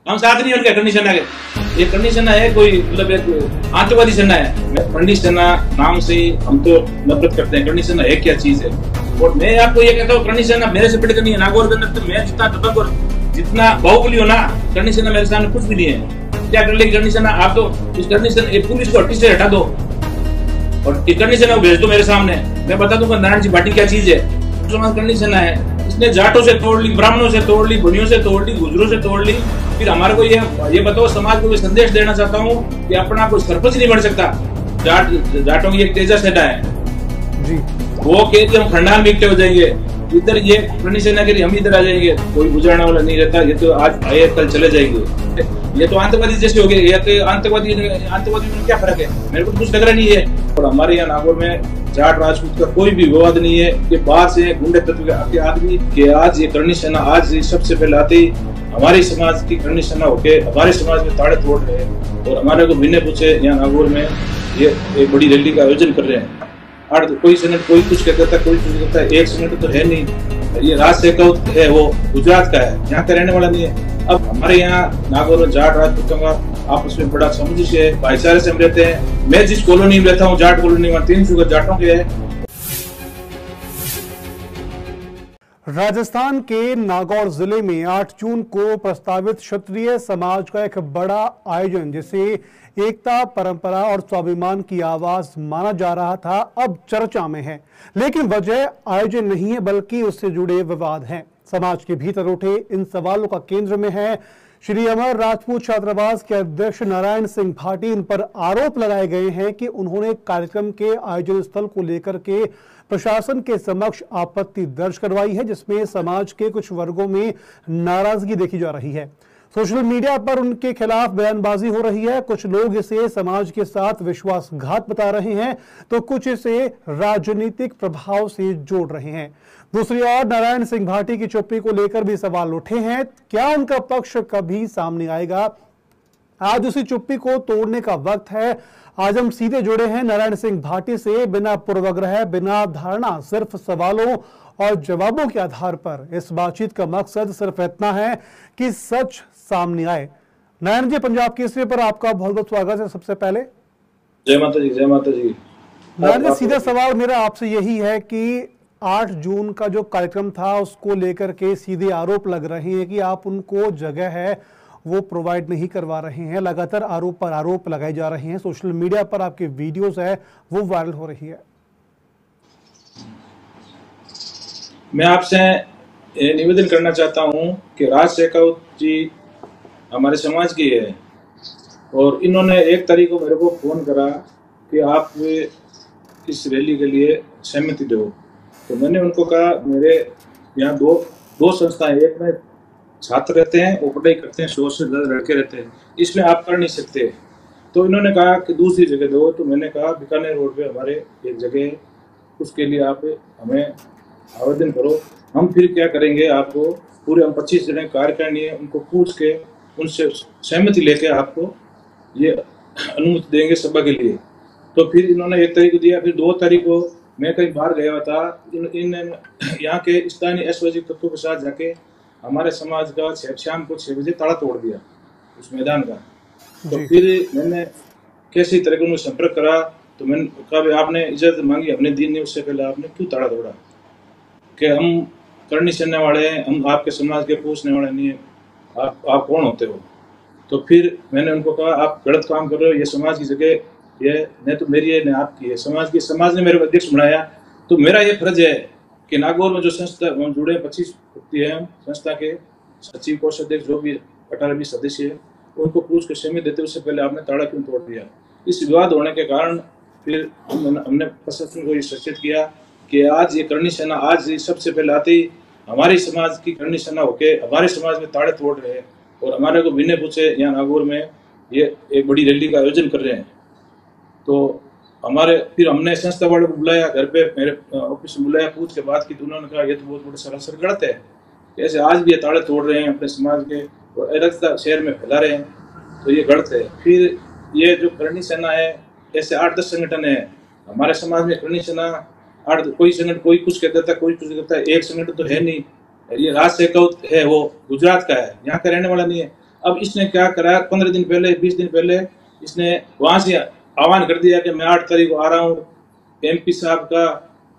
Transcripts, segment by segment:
हम साथ नहीं उनके करनी सेना के। ये करनी सेना है कोई मतलब एक आतंकवादी सेना है। करनी सेना नाम से हम तो नफरत करते हैं। करनी सेना है क्या चीज है? और मैं आपको ये कहता हूँ करनी सेना मेरे से पिट नहीं है। नागौर के अंदर तो मैं जितना दबंग और जितना बाहुबली हो ना, करनी सेना मेरे सामने कुछ भी नहीं है। क्या कर लेगी करनी सेना? आप तो इस करनी सेना पुलिस को हट्टी से हटा दो और करनी सेना को भेज दो मेरे सामने। मैं बता दूंगा नारायण जी भाटी क्या चीज है। करनी सेना है इसने जाटों से तोड़ ली, ब्राह्मणों से तोड़ ली, बनियों से तोड़ ली, गुजरों से तोड़ ली। फिर हमारे को ये बताओ, समाज को संदेश देना चाहता हूँ कि अपना कोई सरपंच नहीं बन सकता। जाटों की एक तेजा सेना है जी, वो कहते हम खंडाल में इकट्ठे हो जाएंगे। इधर ये करनी सेना के लिए हम इधर आ जाएंगे, कोई गुजरने वाला नहीं रहता। ये तो आज आए कल चले जाएंगे। ये तो आतंकवादी जैसे हो गए। ये तो आतंकवादी में क्या फर्क है? मेरे को कुछ लग रहा नहीं है। और हमारे यहाँ नागौर में जाट राजपूत का कोई भी विवाद नहीं है कि बाहर से गुंडे तत्व के आदमी के आज ये करनी सेना आज सबसे पहले आते ही हमारे समाज की करनी सेना होके हमारे समाज में ताड़े तोड़ रहे हैं। और हमारे को बिना पूछे यहाँ नागौर में ये एक बड़ी रैली का आयोजन कर रहे हैं। कोई सेनेट कोई कुछ कहता था, कोई कुछ कहता है। एक सेनेट तो है नहीं। ये राज शेखावत है, वो गुजरात का है, यहाँ का रहने वाला नहीं है। अब हमारे यहाँ नागौर जाट राजपूतों का आपस में बड़ा समझ से भाईचारे से हम रहते हैं। मैं जिस कॉलोनी में रहता हूँ जाट कॉलोनी में 300 जाटों के है। राजस्थान के नागौर जिले में 8 जून को प्रस्तावित क्षत्रिय समाज का एक बड़ा आयोजन, जिसे एकता, परंपरा और स्वाभिमान की आवाज माना जा रहा था, अब चर्चा में है। लेकिन वजह आयोजन नहीं है बल्कि उससे जुड़े विवाद हैं। समाज के भीतर उठे इन सवालों का केंद्र में है श्री अमर राजपूत छात्रावास के अध्यक्ष नारायण सिंह भाटी। इन पर आरोप लगाए गए हैं कि उन्होंने कार्यक्रम के आयोजन स्थल को लेकर के प्रशासन के समक्ष आपत्ति दर्ज करवाई है, जिसमें समाज के कुछ वर्गों में नाराजगी देखी जा रही है। सोशल मीडिया पर उनके खिलाफ बयानबाजी हो रही है। कुछ लोग इसे समाज के साथ विश्वासघात बता रहे हैं तो कुछ इसे राजनीतिक प्रभाव से जोड़ रहे हैं। दूसरी ओर नारायण सिंह भाटी की चुप्पी को लेकर भी सवाल उठे हैं। क्या उनका पक्ष कभी सामने आएगा? आज उसी चुप्पी को तोड़ने का वक्त है। आज हम सीधे जुड़े हैं नारायण सिंह भाटी से, बिना पूर्वाग्रह, बिना धारणा, सिर्फ सवालों और जवाबों के आधार पर। इस बातचीत का मकसद सिर्फ इतना है कि सच सामने आए। नारायण जी, पंजाब केसरी पर आपका बहुत बहुत स्वागत है। सबसे पहले जय माता जी। जय माता जी। नारायण जी, सीधा सवाल मेरा आपसे यही है कि 8 जून का जो कार्यक्रम था उसको लेकर के सीधे आरोप लग रहे हैं कि आप उनको जगह है वो प्रोवाइड नहीं करवा रहे हैं। लगातार आरोप पर आरोप लगाए जा रहे हैं। सोशल मीडिया पर आपके वीडियोस है वो वायरल हो रही है। मैं आपसे निवेदन करना चाहता हूं कि राज शेखावत जी हमारे समाज की है और इन्होंने 1 तारीख को मेरे को फोन करा कि आप इस रैली के लिए सहमति दो। तो मैंने उनको कहा मेरे यहाँ दो संस्थाएं, एक में छात्र रहते हैं, वो पढ़ाई करते हैं, 100 से ज़्यादा लड़के रहते हैं, इसमें आप कर नहीं सकते। तो इन्होंने कहा कि दूसरी जगह दो। तो मैंने कहा बीकानेर रोड पे हमारे एक जगह है, उसके लिए आप हमें आवेदन करो। हम फिर क्या करेंगे, आपको पूरे हम 25 जने कार्यकारिणी है उनको पूछ के उनसे सहमति लेके आपको ये अनुमति देंगे सभा के लिए। तो फिर इन्होंने 1 तारीख को दिया। फिर 2 तारीख को मैं कहीं बाहर गया था, इन यहाँ के स्थानीय असहयोगी तत्वों के साथ जाके हमारे समाज का शाम को 6 बजे ताला तोड़ दिया उस मैदान का। तो फिर मैंने कैसी तरह का उन्हें संपर्क करा। तो मैंने कहा आपने इजाजत मांगी, हमने दी नहीं, उससे पहले आपने क्यों ताला तोड़ा? कि हम करनी सेना वाले हैं, हम आपके समाज के पूछने वाले नहीं है, आप कौन होते हो? तो फिर मैंने उनको कहा आप गलत काम कर रहे हो, ये समाज की जगह ये न तो मेरी है न आपकी है। समाज ने मेरे को अध्यक्ष बनाया, तो मेरा ये फर्ज है कि नागौर में जो संस्था जुड़े 25 व्यक्ति हैं संस्था के सचिव, कोषाध्यक्ष, जो भी 18-20 सदस्य है, उनको पूछ के सहमति देते उससे पहले आपने ताला क्यों तोड़ दिया? इस विवाद होने के कारण फिर हमने प्रशासन को ये सूचित किया कि आज ये करनी सेना आज सबसे पहले आते ही हमारे समाज की करनी सेना होके हमारे समाज में ताड़े तोड़ रहे हैं और हमारे को बिना पूछे यहाँ नागौर में ये एक बड़ी रैली का आयोजन कर रहे हैं। तो फिर हमने संस्था वालों को बुलाया, घर पे मेरे ऑफिस में बुलाया, पूछ के बात की। तो उन्होंने कहा ये तो बहुत बड़ा सरासर गलत है, ऐसे आज भी ये ताड़े तोड़ रहे हैं अपने समाज के और अराजकता शहर में फैला रहे हैं, तो ये गलत है। फिर ये जो करनी सेना है, ऐसे 8-10 संगठन है हमारे समाज में। करनी सेना कोई संगठन कोई कुछ कहता था, कोई कुछ कहता है। एक संगठन तो है नहीं। ये राज शेखावत है, वो गुजरात का है, यहाँ का रहने वाला नहीं है। अब इसने क्या करा, 15 दिन पहले 20 दिन पहले इसने वहां से आह्वान कर दिया कि मैं 8 तारीख को आ रहा हूँ, एमपी साहब का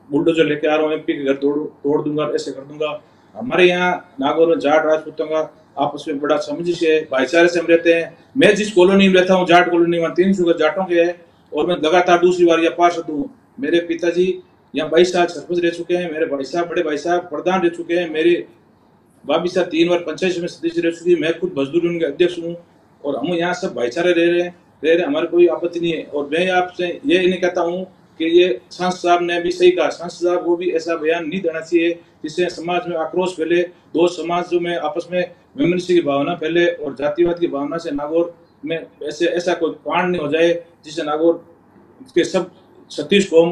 बुलडोजर लेके आ रहा हूँ, एमपी के घर तोड़ दूंगा, ऐसे कर दूंगा। हमारे यहाँ नागौर में जाट राजपूतों का आपस में बड़ा सामंजस्य है, भाईचारे से हम रहते हैं। मैं जिस कॉलोनी में रहता हूँ, जाट कॉलोनी, वहाँ 300 घर जाटों के है और मैं लगातार दूसरी बार यहाँ पार्षद हूँ। मेरे पिताजी यहाँ 22 साल सरपंच रह चुके हैं, मेरे भाई साहब, बड़े भाई साहब प्रधान रह चुके हैं, मेरी भाभी साहब 3 बार पंचायत में सदस्य रह चुकी है, मैं खुद मजदूर यूनियन के अध्यक्ष हूँ और हम यहाँ सब भाईचारे रह रहे हैं, हमारे कोई आपत्ति नहीं है। और मैं आपसे ये नहीं कहता हूँ कि ये सांसद साहब ने भी सही कहा, सांसद साहब को भी ऐसा बयान नहीं देना चाहिए जिससे समाज में आक्रोश फैले, दो समाजों में आपस में विमर्श की भावना फैले और जातिवाद की भावना से नागौर में ऐसा कोई कांड नहीं हो जाए जिससे नागौर के सब 36 कौम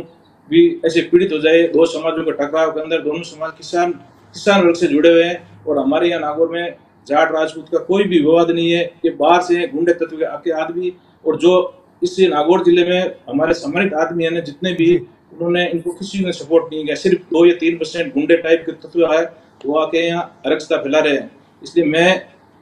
भी ऐसे पीड़ित हो जाए। दो समाजों के टकराव के अंदर दोनों समाज किसान वर्ग से जुड़े हुए हैं और हमारे यहाँ नागौर में जाट राजपूत का कोई भी विवाद नहीं है। ये बाहर से गुंडे तत्व के आके आदमी और जो इस नागौर जिले में हमारे सम्मानित आदमी है जितने भी, उन्होंने इनको किसी ने सपोर्ट नहीं किया। सिर्फ 2 या 3% गुंडे टाइप के तत्व है वो आके यहाँ अराजकता फैला रहे हैं। इसलिए मैं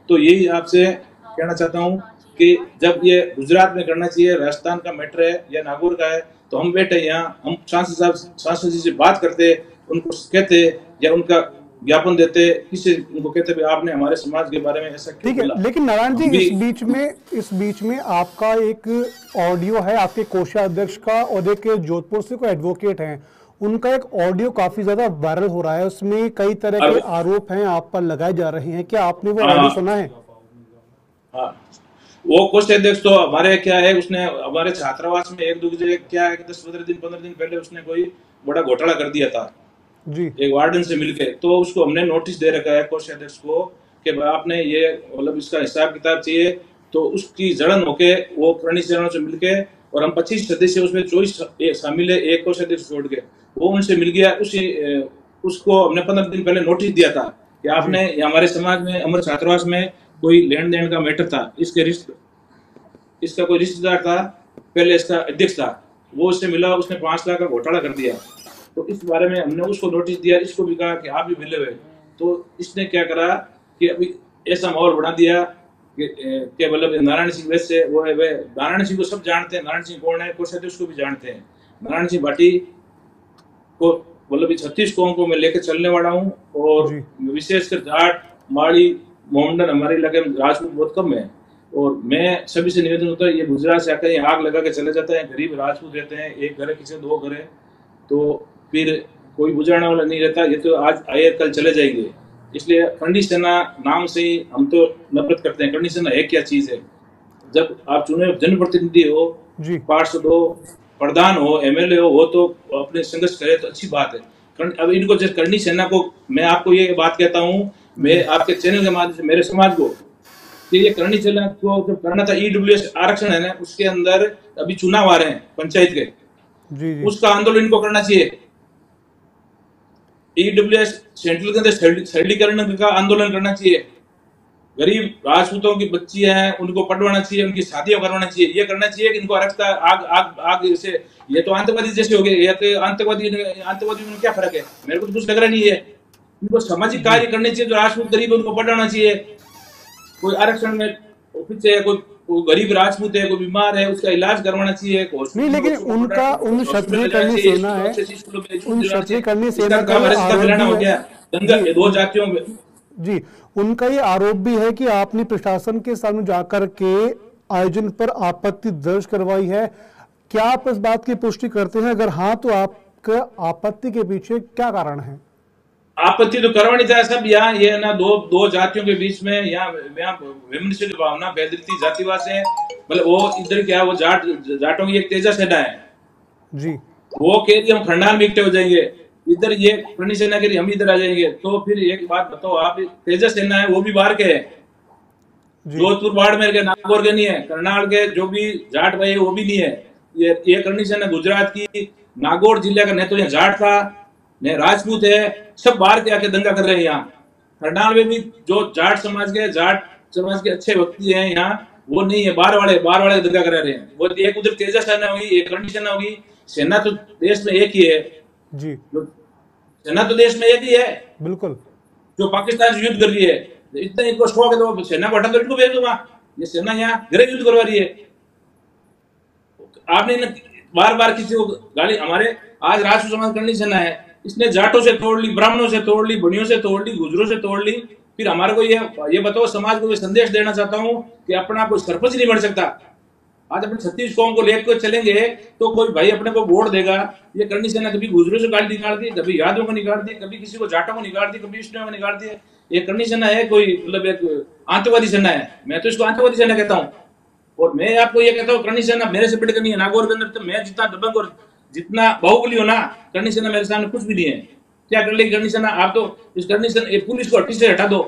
तो यही आपसे कहना चाहता हूँ कि जब ये गुजरात में करना चाहिए, राजस्थान का मैटर है या नागौर का है, तो हम बैठे यहाँ, हम सांसद जी से बात करते, उनको कहते या उनका ज्ञापन देते, किसी उनको कहते भी आपने हमारे समाज के बारे में ऐसा क्यों बोला। लेकिन नारायण जी, इस बीच में आपका एक ऑडियो है आपके कोषाध्यक्ष का और एक जोधपुर से कोई एडवोकेट हैं, उनका एक ऑडियो काफी ज्यादा वायरल हो रहा है, उसमें कई तरह के आरोप हैं आप पर लगाए जा रहे हैं, क्या आपने वो ऑडियो सुना है? हाँ, वो कोषाध्यक्ष तो हमारे क्या है, उसने हमारे छात्रावास में एक दूसरे क्या है 10-15 दिन पहले उसने कोई बड़ा घोटाला कर दिया था जी, एक वार्डन से मिलके। तो उसको हमने नोटिस दे रखा है कोषाध्यक्ष को कि आपने ये मतलब इसका हिसाब किताब चाहिए। तो उसकी जड़न होके वो करणी सेना से मिलके, और हम 25 सदस्य उसमें 24 शामिल है, एक कोषाध्यक्ष छोड़ के, वो उनसे मिल गया। उसको हमने 15 दिन पहले नोटिस दिया था कि आपने हमारे समाज में, हमारे छात्रावास में कोई लेन देन का मैटर था, इसका कोई रिश्तेदार था, पहले इसका अध्यक्ष था, वो उससे मिला, उसने 5 लाख का घोटाला कर दिया। तो इस बारे में हमने उसको नोटिस दिया, इसको भी कहा कि आप भी मिले हुए। तो इसने क्या करा कि अभी ऐसा माहौल बना दिया कि मतलब नारायण सिंह वैसे वो है, वे नारायण सिंह को सब जानते हैं, नारायण सिंह कौन है, कोषाध्यक्ष को भी जानते हैं। नारायण सिंह भाटी को मतलब 36 कौम को मैं लेकर चलने वाला हूँ और विशेषकर जाट, माड़ी, मोहम्मदन हमारे इलाके में राजपूत बहुत कम है। और मैं सभी से निवेदन होता है, ये गुजरात से आकर आग लगा के चले जाते हैं, गरीब राजपूत रहते हैं, एक घर है, किसी 2 घर है, तो फिर कोई बुझाने वाला नहीं रहता। ये तो आज आए कल चले जाएंगे। इसलिए करणी सेना नाम से ही हम तो नफरत करते हैं। करणी सेना है क्या चीज है? जब आप चुने जनप्रतिनिधि हो, पार्षद हो, प्रधान हो, एमएलए हो तो अपने संघर्ष करे तो अच्छी बात है। अब इनको जब करणी सेना को, मैं आपको ये बात कहता हूँ, मैं आपके चैनल के माध्यम से मेरे समाज को, ये करणी सेना को जब करना था, ईडब्ल्यूएस आरक्षण है ना, उसके अंदर अभी चुनाव आ रहे हैं पंचायत के, उसका आंदोलन इनको करना चाहिए। ईडब्ल्यूएस सेंट्रल के अंदर सरलीकरण का आंदोलन करना चाहिए। गरीब राजपूतों की बच्ची हैं, उनको पढ़वाना चाहिए, उनकी शादियां करवाना चाहिए। ये करना चाहिए कि इनको आरक्षता आग आग आग जैसे, ये तो आतंकवादी जैसे हो गए, या तो आतंकवादी में क्या फर्क है? मेरे को तो कुछ लग रहा नहीं है। इनको सामाजिक कार्य करने चाहिए, जो राजपूत गरीब है उनको पढ़ाना चाहिए। कोई आरक्षण में पीछे कोई गरीब राजपूत है, कोई बीमार है, उसका इलाज करवाना चाहिए। नहीं, लेकिन उनका उन क्षत्रिय करणी सेना है, उन क्षत्रिय करणी सेना का हो गया दंगा दो जातियों में जी, उनका ये आरोप भी है कि आपने प्रशासन के सामने जाकर के आयोजन पर आपत्ति दर्ज करवाई है। क्या आप इस बात की पुष्टि करते हैं? अगर हाँ, तो आपका आपत्ति के पीछे क्या कारण है? आपत्ति तो करवानी चाहिए सब। यहाँ ये ना दो जातियों के बीच में यहाँ विमर्श की भावना फैल रही थी, जातिवाद से। मतलब वो इधर क्या, वो जाटों की एक तेजा सेना है जी, वो कह रही हम खंडाल में इकट्ठे हो जाएंगे, इधर ये करणी सेना कह रही हम इधर आ जाएंगे। तो फिर एक बात बताओ, आप तेजा सेना है वो भी बाहर के है, जोधपुर बाड़मेर के, नागौर के नहीं है, करनाल के जो भी जाट भाई है वो भी नहीं है। ये करणी सेना गुजरात की, नागौर जिले का, न तो यहाँ जाट था न राजपूत है, सब बाहर के आके दंगा कर रहे हैं। यहाँ करनाल में भी जो जाट समाज के अच्छे व्यक्ति हैं यहाँ, वो नहीं है, बाहर वाले दंगा करा रहे हैं। वो एक उधर तेजा सेना होगी, एक करणी सेना होगी। सेना तो देश में एक ही है जी, सेना तो देश में एक ही है, बिल्कुल, जो पाकिस्तान से युद्ध कर रही है। इतना इनको शौक है तो सेना को हटा दो, इनको भेज दो वहां। ये सेना यहाँ गृह युद्ध करवा रही है। आपने बार बार किसी को गाली, हमारे आज राष्ट्र समाज करनी सेना है, इसने जाटों से तोड़ ली, ब्राह्मणों से तोड़ ली, बनियों से तोड़ ली, गुजरों से तोड़ ली। फिर हमारे को ये बताओ, समाज को ये संदेश देना चाहता हूं कि अपना कोई सरपंच नहीं बन सकता। आज अपने 36 कौम को लेकर चलेंगे तो कोई भाई अपने को वोट देगा। ये करनी सेना कभी गुजरों से गाली निकाल दी, कभी यादों को निकाल दी, कभी किसी को जाटों को निकाल दी, कभी विष्णु को निकाल दी। ये करनी सेना है कोई मतलब एक आतंकवादी सेना है, मैं तो इसको आतंकवादी सेना कहता हूँ। और मैं आपको ये कहता हूँ, करनी सेना मेरे से बढ़ कर नहीं है। नागौर के अंदर तो मैं जितना दबंग और जितना बाहुबली हो ना, करनी सेना मेरे सामने कुछ भी नहीं है। क्या कर लेगी करनी सेना? आप तो इस करनी सेना पुलिस को हट्टी से हटा दो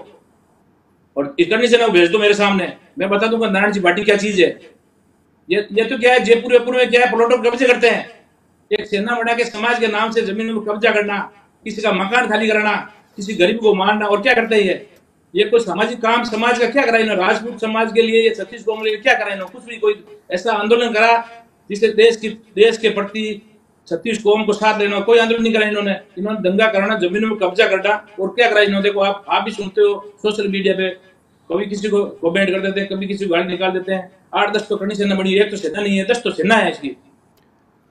और इस करनी सेना को भेज दो मेरे सामने, मैं बता दूंगा नारायण जी भाटी क्या चीज है। ये तो क्या है, जयपुर वेपुर में क्या है, प्लॉटों पर कब्जे करते हैं। एक सेना बना के समाज के नाम से जमीन में कब्जा करना, किसी का मकान खाली कराना, किसी गरीब को मारना, और क्या करते हैं ये कोई सामाजिक काम समाज का क्या करा इन्होंने? राजपूत समाज के लिए, ये 36 कौम के लिए क्या करा इन्होंने? कुछ भी कोई ऐसा आंदोलन करा जिससे देश के प्रति 36 कौम को साथ लेना? कोई आंदोलन नहीं करा इन्होंने। इन्होंने दंगा कराना, जमीनों में कब्जा करना, और क्या करा इन्होंने? देखो आप भी सुनते हो सोशल मीडिया पे, कभी किसी को कमेंट कर देते हैं, कभी किसी को गाली निकाल देते हैं। 8-10 तो करनी सेना बनी, एक तो सेना नहीं है, 10 तो सेना है इसकी।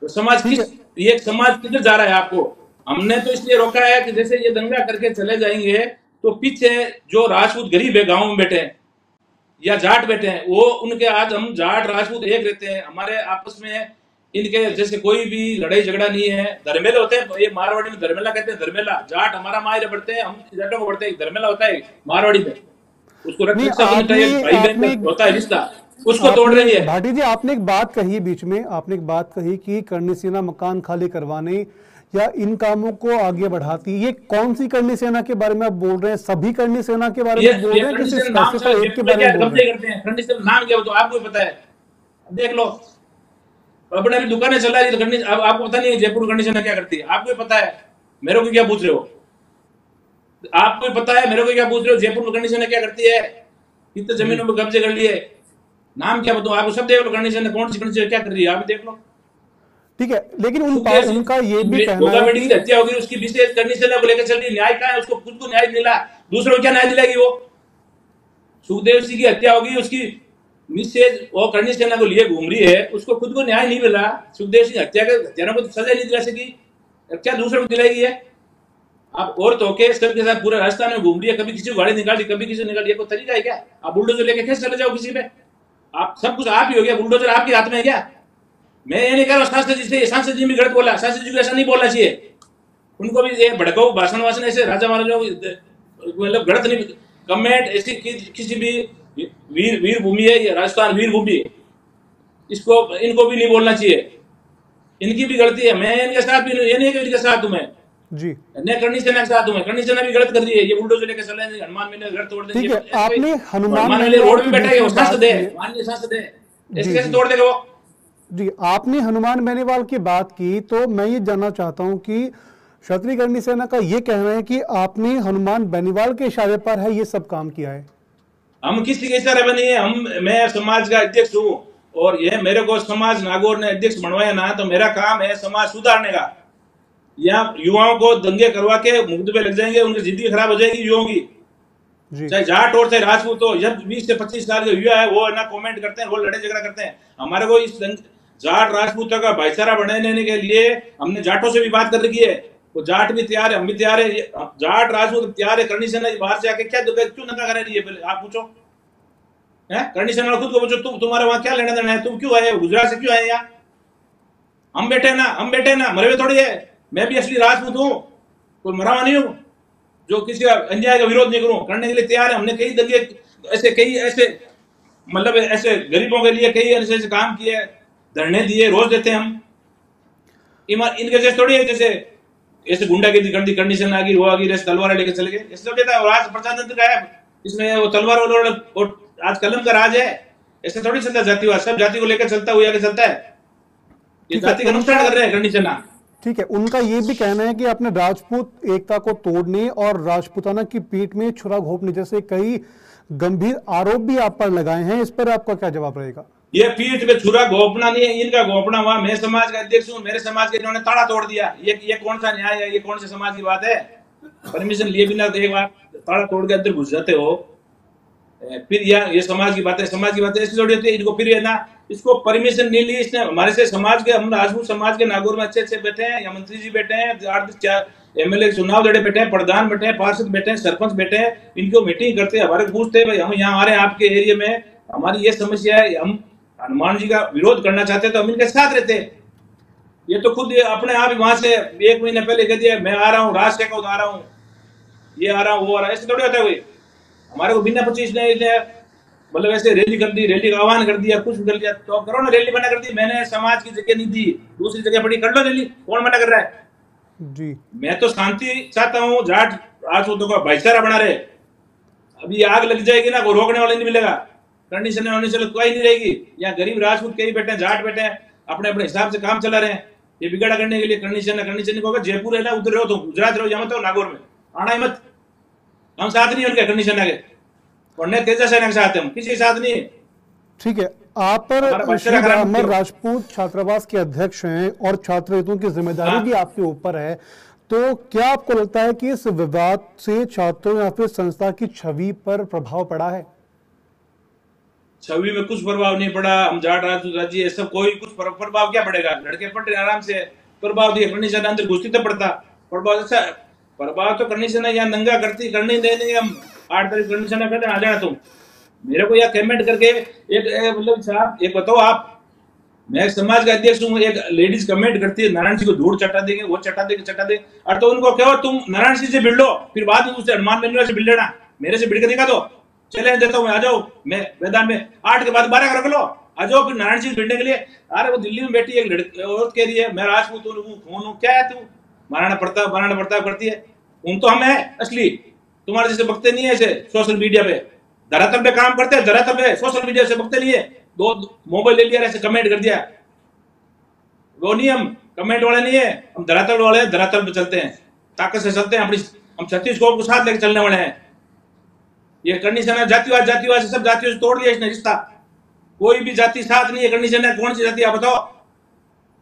तो समाज ये समाज किधर जा रहा है? आपको हमने तो इसलिए रोका है कि जैसे ये दंगा करके चले जाएंगे तो पीछे जो राजपूत गरीब है, गांव में बैठे हैं या जाट बैठे हैं, वो उनके आज हम जाट राजपूत एक रहते हैं, हमारे आपस में इनके जैसे कोई भी लड़ाई झगड़ा नहीं है। धर्मेला होते हैं, ये मारवाड़ी में धर्मेला कहते हैं। धर्मेला जाट हमारा मायरे बढ़ते हैं, हम जाटों को बढ़ते हैं। धर्मेला होता है मारवाड़ी में, उसको रक्षा भाई बहन होता है रिश्ता, उसको तोड़ रही है। भाटी जी, आपने एक बात कही बीच में, आपने एक बात कही कि करनी सेना मकान खाली करवाने या इन कामों को आगे बढ़ाती। ये कौन सी करनी सेना के बारे में आप बोल रहे हैं? सभी करनी सेना के बारे में बोल रहे हैं, किसी स्पेसिफिक एक के बारे में बोल रहे हैं? करनी सेना नाम क्या हो तो आपको पता है, देख लो। अपने अभी दुकानें चला रही तो करनी, अब आपको पता नहीं है जयपुर करनी सेना क्या करती है? आपको पता है, मेरे को क्या पूछ रहे हो? आपको पता है मेरे को क्या पूछ रहे हो? जयपुर में करनी सेना क्या करती है? कितने जमीनों में कब्जे कर लिए, नाम क्या बताऊं आपको? सब देख लो करनी सेना कौन सी करनी सेना क्या कर रही है, आप देख लो। ठीक है, लेकिन उनका ये भी कहना है कि हत्या होगी, उसकी विशेष करनी सेना को लेकर चल रही, न्याय कहां है? उसको खुद को न्याय मिला, दूसरों को क्या न्याय दिलाएगी वो? सुखदेव सिंह की हत्या होगी, उसकी मिसेज वो करनी सेना को लिए घूम रही है, उसको खुद को न्याय नहीं मिला। सुखदेव सिंह हत्या के हत्यारों को सजा नहीं दिला सकी, क्या दूसरों को दिलाएगी है? आप और तो के साथ पूरे राजस्थान में घूम रही है, कभी किसी को गाड़ी निकाल दी, कभी किसी को निकाल दी। कोई तरीका है क्या? आप बुलडोजर लेके कैसे चले जाओ किसी पे? आप सब कुछ आप ही हो गया, बुलडोजर आपके हाथ में है क्या? मैं ये नहीं कह रहा सांसद जी से, सांसद जी भी गलत बोला, सांसद जी को ऐसा नहीं बोलना चाहिए। उनको भी ये भड़काऊ भाषण वाषण ऐसे राजा महाराजा मतलब गलत नहीं कमेंट ऐसी किसी भी वीर भूमि है ये राजस्थान, वीर भूमि, इसको इनको भी नहीं बोलना चाहिए। इनकी भी गलती है, मैं इनके साथ भी ये नहीं कि इनके साथ हूं मैं जी, मैं करनी सेना के साथ हूं। मैं करनी सेना भी गलत कर रही है, ये बुलडोजर लेके चले हनुमान मेले घर तोड़ देंगे। ठीक है, आपने हनुमान मेले रोड पे बैठा है, वो सांसद है, माननीय सांसद है, ऐसे कैसे तोड़ देगा वो? जी, आपने हनुमान बेनीवाल की बात की, तो मैं ये जानना चाहता हूं कि क्षत्रिय करनी सेना का ये कहना है कि आपने हनुमान बेनीवाल के इशारे पर है ये सब काम किया है। हम किसी के इशारे पर नहीं है, मैं समाज का अध्यक्ष हूँ और ये मेरे को समाज नागौर ने अध्यक्ष बनवाया ना, तो मेरा काम है समाज सुधारने का। यहाँ युवाओं को दंगे करवा के मुद्दे पे लग जाएंगे, उनकी जिंदगी खराब हो जाएगी युवाओं की, चाहे जाट और चाहे राजपूत हो। जब 20 से 25 साल के युवा है वो ना कमेंट करते हैं, वो लड़ाई झगड़ा करते हैं। हमारे को इस जाट राजपूतों का भाईचारा बनाने के लिए हमने जाटों से भी बात कर रखी है, वो जाट भी तैयार है, हम भी तैयार है, जाट राजपूत तैयार है। करनी सेना बाहर से आके क्या क्यों दंगा करा रही है, पहले आप पूछो है? करनी सेना खुद को पूछो, तुम्हारे वहां क्या लेना देना है? तुम क्यों आए, गुजरात से क्यों आए यहाँ? हम बैठे ना, मरे हुए थोड़ी है। मैं भी असली राजपूत हूँ, कोई मरा हुआ नहीं हूँ जो किसी का अन्याय का विरोध नहीं करूं, करने के लिए तैयार है। हमने कई दंगे ऐसे मतलब ऐसे गरीबों के लिए कई ऐसे काम किए, धरने दिए, रोज देते हैं हम। इनके जैसे थोड़ी है जैसे ऐसे गुंडागिरी कर दी, करनी सेना आ गई, वो आ गई, जैसे तलवार लेके चले गए, ऐसे देता है। और आज प्रजातंत्र का है, इसमें वो तलवार और आज कलम का राज है, ऐसे थोड़ी चलता जातिवाद, सब जाति को लेकर चलता हुआ आगे चलता है। ये जाति का नुकसान कर रहे हैं करनी सेना। ठीक है, उनका ये भी कहना है कि आपने राजपूत एकता को तोड़ने और राजपूताना की पीठ में छुरा घोंपने जैसे कई गंभीर आरोप भी आप पर लगाए हैं, इस पर आपका क्या जवाब रहेगा? ये पीठ पे छुरा घोंपना नहीं है, इनका घोंपना हुआ। मैं समाज का अध्यक्ष हूँ, मेरे समाज के इन्होंने ताड़ा तोड़ दिया, ये कौन सा न्याय है? ये कौन से समाज की बात है? परमिशन लिए बिना एक बार ताड़ा तोड़ के अंदर घुस जाते हो, फिर ये समाज की बातें ऐसी जोड़ी होती है। इनको फिर है ना, इसको परमिशन नहीं ली इसने हमारे से। समाज के, हम राजपूत समाज के नागौर में अच्छे बैठे हैं, या मंत्री जी बैठे हैं, 8 एमएलए चुनाव लड़े बैठे हैं, प्रधान बैठे हैं, पार्षद बैठे हैं, सरपंच बैठे हैं, इनको मीटिंग करते हैं, हमारे पूछते हैं भाई हम यहाँ आ रहे हैं आपके एरिया में, हमारी ये समस्या है, हम हनुमान जी का विरोध करना चाहते हैं, तो हम इनके साथ रहते हैं। ये तो खुद अपने आप ही वहां से 1 महीने पहले कह दिया मैं आ रहा हूँ, राज शेखावत आ रहा हूँ, ये आ रहा हूँ, वो आ रहा है, ऐसे थोड़ी होता है कोई। हमारे को बिना 25 ने मतलब ऐसे रैली कर दी, रैली का आह्वान कर दिया, कुछ कर दिया, तो करो ना, रैली मना कर दी, मैंने समाज की जगह नहीं दी, दूसरी जगह पड़ी, कर लो रैली, कौन मना कर रहा है जी। मैं तो शांति चाहता हूँ, जाट राजपूतों का भाईचारा बना रहे। अभी आग लग जाएगी ना, कोई रोकने वाला नहीं मिलेगा, कंडीशन होने से कोई नहीं रहेगी। यहाँ गरीब राजपूत कई बैठे हैं, जाट बैठे हैं, अपने अपने हिसाब से काम चला रहे हैं। ये बिगाड़ा करने के लिए कंडीशन नहीं होगा। जयपुर है ना, उधर रहो, तो गुजरात रहो, यहाँ मत हो, नागौर में आना ही मत, हम साथ नहीं उनके कंडीशन आगे, और न तेजा सेना के साथ हम किसी के साथ नहीं। ठीक है, आप पर श्री अमर राजपूत छात्रावास के अध्यक्ष हैं और छात्र हितों की जिम्मेदारी भी आपके ऊपर है, तो क्या आपको लगता है कि इस विवाद से छात्रों या फिर संस्था की छवि पर प्रभाव पड़ा है? छवि में कुछ प्रभाव नहीं पड़ा। हम जाट राजपूत राज्य सब, कोई कुछ प्रभाव क्या पड़ेगा? लड़के पढ़ रहे आराम से, प्रभाव दिए कंडीशन अंदर घुसती तो पड़ता प्रभाव। अच्छा प्रभाव तो कंडीशन है, यहाँ नंगा करनी देने, हम 8 तारीख कंडीशन कर आ जाना तुम। मेरे को यहाँ कमेंट करके एक मतलब साहब एक बताओ आप, मैं समाज का अध्यक्ष हूँ, एक लेडीज कमेंट करती है नारायण सिंह को धूल चटा देंगे, वो चटा देंगे, और तो उनको कहो तुम नारायण सिंह से भिड़ लो, फिर बाद में उससे हनुमान बेनीवाल से भिड़ लेना, मेरे से भिड़ के दिखा दो, चैलेंज देता हूँ, आ जाओ मैं मैदान में 8 के बाद 12 रख लो, आ जाओ फिर नारायण सिंह भिड़ने के लिए। अरे वो दिल्ली में बैठी एक लड़की औरत कह रही है मैं राजपूत हूँ, कौन हूँ, क्या है तू, महाराणा प्रताप करती है। उन तो हम है असली, तुम्हारे जैसे बकते नहीं है ऐसे सोशल मीडिया पे, धरातल पे काम करते हैं, धरातल पे सोशल मीडिया से बकते नहीं है। 2 मोबाइल ले लिया, ऐसे कमेंट कर दिया, वो नहीं, हम कमेंट वाले नहीं है, हम धरातल वाले हैं, धरातल पे चलते हैं, ताकत से चलते हैं, अपनी हम छत्तीसगढ़ को साथ लेकर चलने वाले हैं। ये कंडीशन है जातिवाद से, सब जातियों से तोड़ दिया इसने रिश्ता, कोई भी जाति साथ नहीं है। कंडीशन है कौन सी जाति आप बताओ?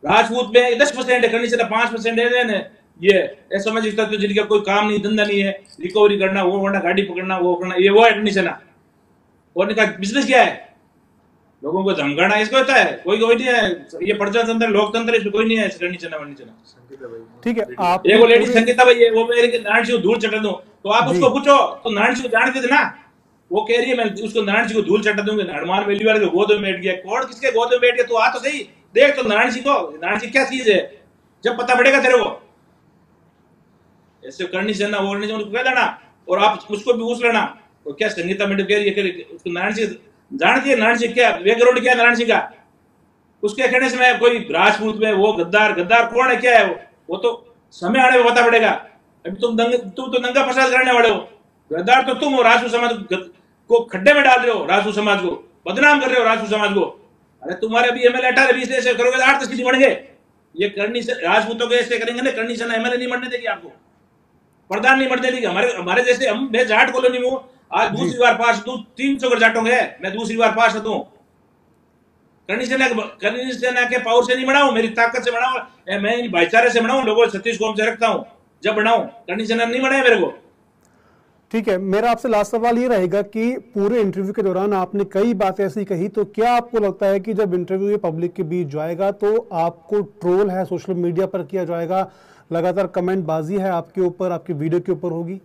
राजपूत में 10% है, कंडीशन है 5% है। ये ऐसा समझ सकते हो जिनका कोई काम नहीं, धंधा नहीं है, रिकवरी करना, वो करना, गाड़ी पकड़ना, वो करना, ये वो है कंडीशन है। और इनका बिजनेस क्या है? लोगों को धमकाना, इसको होता है, कोई नहीं है। ये प्रजातंत्र लोकतंत्र, इसमें कोई नहीं है कंडीशन। ठीक है, आप एक लेडी संगीता भाई है, वो मेरे नारायण सिंह धूल चटा दूं, तो आप उसको पूछो, तो नारायण सिंह जानते थे ना, वो कह रही है मैं उसको नारायण सिंह को धूल चटा दूंगी, हनुमान बेनीवाल के गोद में बैठ गया। कौन किसके गोद में बैठ गया? तो आ तो सही, देख तो नारायण सिंह को, नारायण सिंह क्या चीज है, जब पता पड़ेगा तेरे को। ऐसे कंडीशन ना, वो कंडीशन उसको कह देना, और आप उसको भी पूछ लेना। तो क्या संगीता मैडम कह रही है, उसको नारायण सिंह जानती है, नारायण सिंह क्या बैकग्राउंड क्या नारायण सिंह का? उसके कहने से मैं कोई राजपूत में वो गद्दार कौन है, क्या है वो तो समय आने में पता पड़ेगा। अभी तुम तो दंगा फसाद करने वाले हो, गद्दार तो तुम हो, राजपूत समाज को खड्डे में डाल रहे हो, राजपूत समाज को बदनाम कर रहे हो, राजपूत समाज को। अरे तुम्हारे भी एमएलए 18-20 ऐसे करोगे 8 सीट बढ़ेंगे। ये कंडीशन राजपूतों के ऐसे करेंगे ना, कंडीशन एमएलए नहीं बढ़ने देगी आपको, प्रधान नहीं बढ़ने देगी। हमारे जैसे मैं जाट कॉलोनी में हूँ, आज दूसरी बार पास 300 घर जाटों गए, मैं दूसरी बार पास हूँ। कंडीशन के पावर से नहीं बनाऊं, मेरी ताकत से बनाऊं, मैं भाईचारे से बनाऊं, लोगों छत्तीसगढ़ से रखता हूं, जब बनाऊं। कंडीशन नहीं बनाए मेरे को। ठीक है, मेरा आपसे लास्ट सवाल ये रहेगा कि पूरे इंटरव्यू के दौरान आपने कई बातें ऐसी कही, तो क्या आपको लगता है कि जब इंटरव्यू पब्लिक के बीच जाएगा तो आपको ट्रोल है सोशल मीडिया पर किया जाएगा, लगातार कमेंट बाजी है आपके ऊपर, आपकी वीडियो के ऊपर होगी?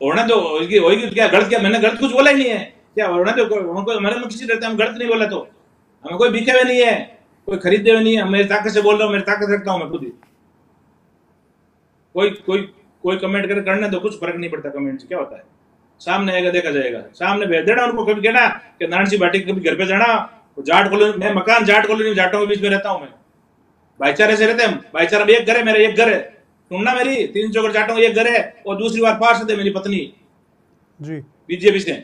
होना तो होगी, क्या गलत, क्या मैंने गलत कुछ बोला ही नहीं है, क्या होना तो हमारे में किसी रहता, हम गलत नहीं बोला, तो हमें कोई बिके हुए नहीं है, कोई खरीदे हुए नहीं है, मेरी ताकत से बोल रहा हूँ, मेरी ताकत रखता हूँ मैं खुद ही। कोई कमेंट करने तो कुछ फर्क नहीं पड़ता, कमेंट से क्या होता है, सामने आएगा देखा जाएगा, सामने भेज देना उनको। कभी कहना कि नारायण सिंह भाटी कभी घर पे जाना, जाट कॉलोनी, मैं मकान जाट कॉलोनी में जाटों के बीच में रहता हूँ, मैं भाईचारे से रहते हैं, भाईचारा एक घर है, मेरा एक घर है, सुनना मेरी 300 घर जाटों एक घर है, और दूसरी बार पार्षद है मेरी पत्नी जी बीजेपी से,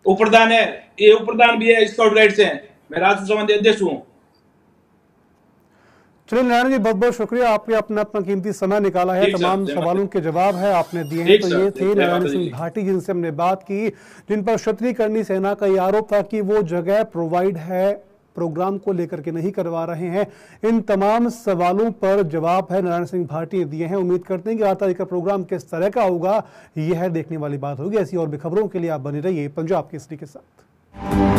उपप्रधान है, ये उपप्रधान भी है स्काउट गाइड से, मैं राजपूत समाज अध्यक्ष हूँ। चलिए नारायण जी, बहुत बहुत शुक्रिया, आपने अपना कीमती समय निकाला है, तमाम सवालों के जवाब है आपने दिए हैं। तो ये थे नारायण सिंह भाटी जिनसे हमने बात की, जिन पर क्षत्रिय करनी सेना का ये आरोप था कि वो जगह प्रोवाइड है प्रोग्राम को लेकर के नहीं करवा रहे हैं? इन तमाम सवालों पर जवाब है नारायण सिंह भाटी ने दिए हैं। उम्मीद करते हैं कि 8 तारीख का प्रोग्राम किस तरह का होगा, यह देखने वाली बात होगी। ऐसी और भी खबरों के लिए आप बने रहिए पंजाब केसरी के साथ।